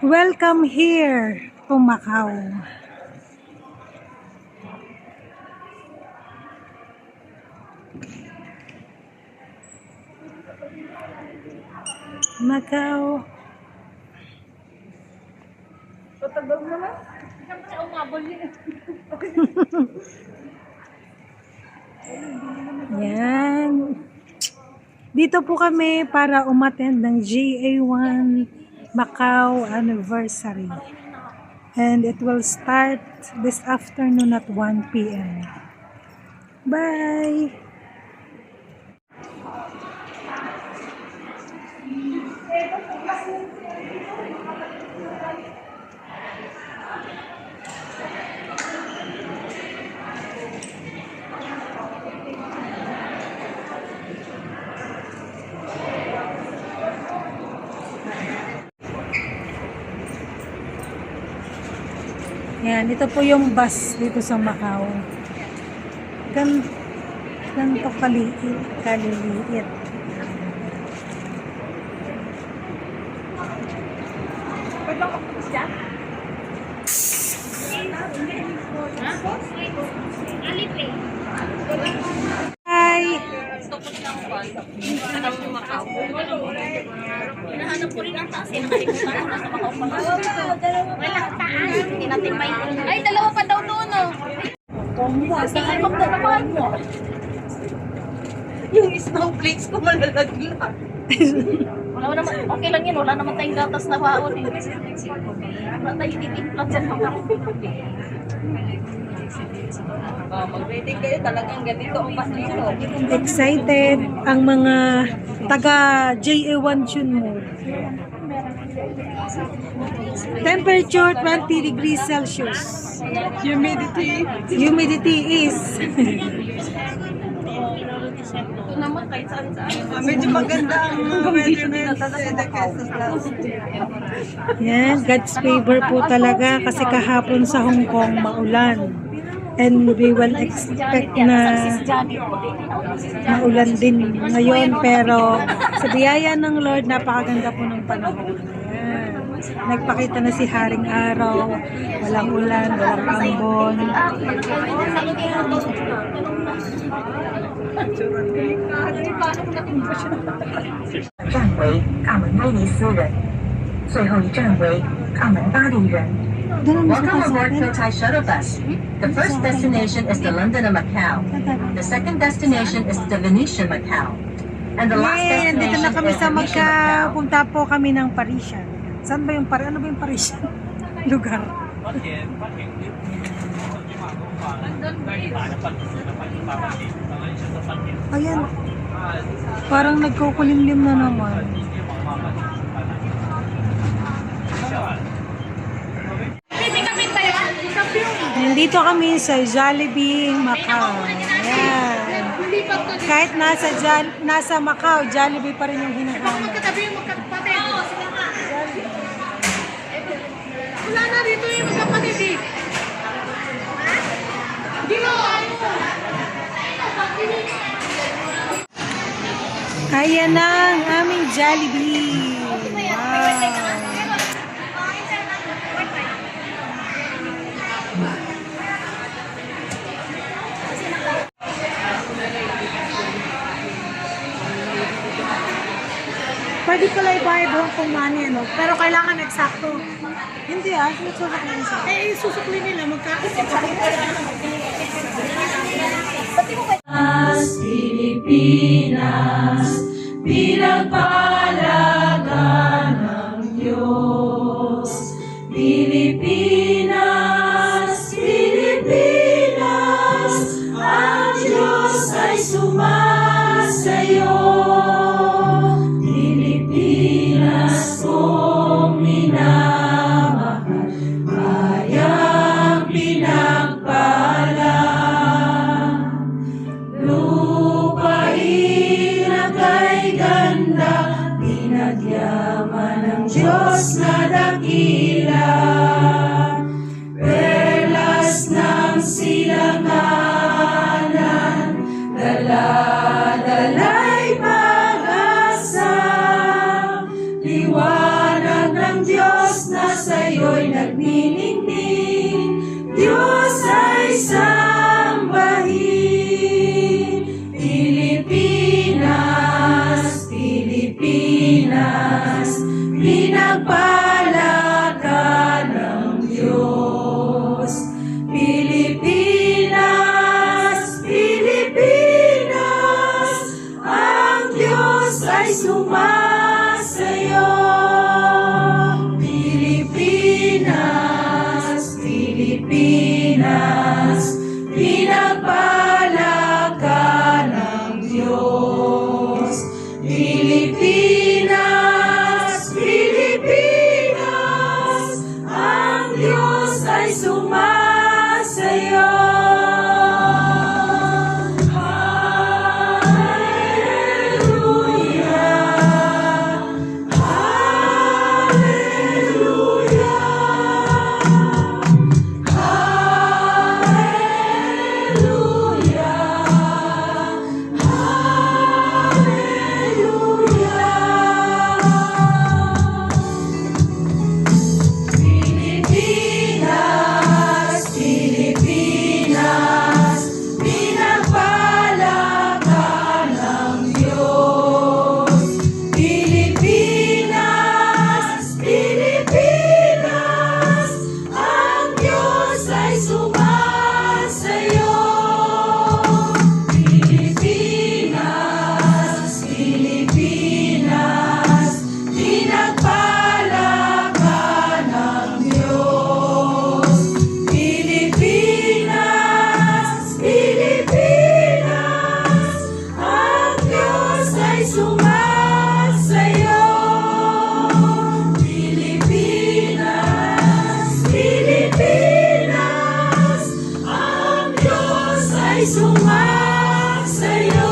Welcome here to Macau. Macau. Patagal naman. Siyempre, umabol yun. Yan. Dito po kami para umattend ng GA1 Macau Anniversary. And it will start this afternoon at 1 p.m. Bye! Yan, ito po yung bus dito sa Macau. Ganito kaliliit. Pwede ako kapos dyan? Hi! Stopot lang ba? Nakapos yung Macau. Hinahanap ko rin ang taas. Nakalimutan ko na sa Macau pa. Walang taas. Hindi natin may... Ay, dalawa pa daw doon, oh. Sa ikot na naman mo. Yung snowflakes ko malalaglag. Wala naman, okay lang yun. Wala naman tayong gatas na baon eh. Wala tayong titimplat dyan mga. Mag-waiting kayo talagang ganito ang bus dito. Excited ang mga taga JA1 Chunmo. Temperature 20 degrees Celsius. Humidity is Ito naman kahit saan-saan. Medyo maganda ang weather ngayon sa Quezon last. yan, God's favor po talaga kasi kahapon sa Hong Kong maulan. And we will expect na maulan din ngayon, pero sa biyaya ng Lord, napakaganda po ng panahon. Yan. Nagpakita na si Haring Araw, walang ulan, walang ambon. 站为澳门威尼斯人，最后一站为澳门巴黎人。 Welcome aboard Cotai Shuttle Bus. The first destination is the London of Macau. The second destination is the Venetian Macau. And the last Yay! Nandito destination na kami is sa Venetian Macau. Macau. Punta po kami ng Parisian. Saan ba yung Ano ba yung Parisian? Lugar. Ayan. Parang nagkukulimlim na naman. Nandito kami sa Jollibee, Macau. Ayan. Kahit nasa Macau, Jollibee pa rin yung hinahanap. Wala na rito yung magkapatid eh. Hindi mo Ayan na ang aming Jollibee. Wow. Pwede pala ibayad doon kung money, ano? Pero kailangan eksakto. Hindi susukli nila. Susukli nila Pilipinas, pinagpalaga ng Diyos. Pilipinas, Pilipinas, ang Diyos ay sumasayo. Pilipinas kong minamahal, bayang pinagpala. Lupain na kay ganda, pinagyaman ng Diyos na dakila. Perlas ng silanganan, dala-dala'y pag-asa, liwanag nagniningning, Diyos ay sambahin. Pilipinas, Pilipinas, pinagpala ka ng Diyos. Pilipinas, Pilipinas, ang Diyos ay sumasayo. Pilipinas, Pilipinas, pinagpala ka ng Diyos. Pilipinas, Pilipinas, ang Diyos ay sumasayo. Hallelujah, Pilipinas, Pilipinas, pinagpala ka ng Diyos. Pilipinas, Pilipinas, ang Diyos ay sumasayo. Pilipinas, Pilipinas, pinagpala ka ng Diyos. Pilipinas, Pilipinas, ang Diyos ay sumasayo. Pilipinas, Pilipinas, ang Diyos ay sumasayo.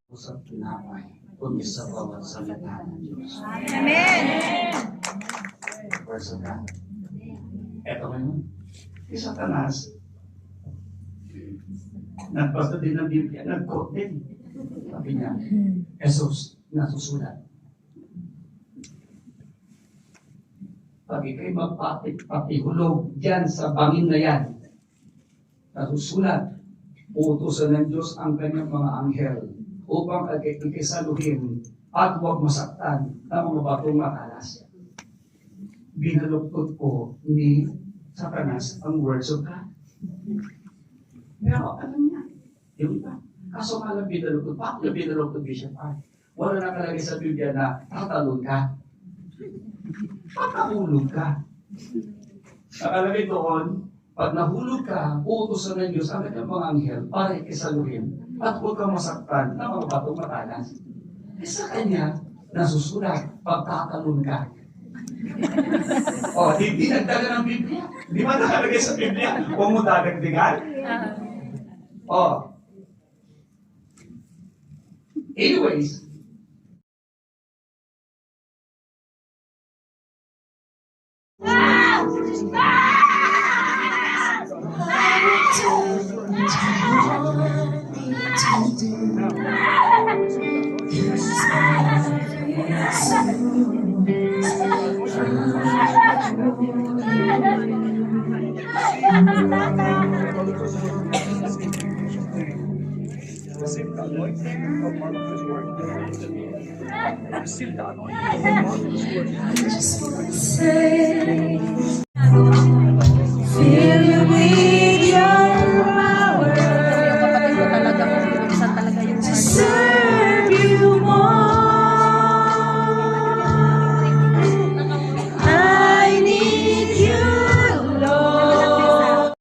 Usap tinapay, kundi sa bawat salita ng Diyos. Amen. Verse of God. Eto ngayon, si Satanas, nagbasa din ng Biblia, nag-quote din. Sabi niya, Jesus, nasusulat. Pag ikay magpatihulog dyan sa bangin na yan, nasusulat, uutusan ng Diyos ang kanyang mga anghel upang ikisaluhin at huwag masaktan ng mga batong matalas. Binaluktot ko ni Satanas ang words of God. Pero alam niya, di ba? Kaso nga lang binaluktot. Bakit na binaluktot, Bishop Art? Wala nakalagay sa Biblia na tatalon ka. Patahulog ka. Nakalagay doon, pag nahulog ka, uutusan ng Diyos ang kanyang mga anghel para ikisaluhin at huwag kang masaktan ng mga batong matalas. Sa kanya, nasusulat, pagtatalon ka. Hindi nagdagan ng Biblia. Di ba nakalagay sa Biblia? Huwag mo dadagdagan. Anyways, Yes. Fill me with your power Kapatid ko talaga kung binuksan talaga yung to serve you more. I need you, Lord.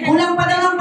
Kulang pa na lang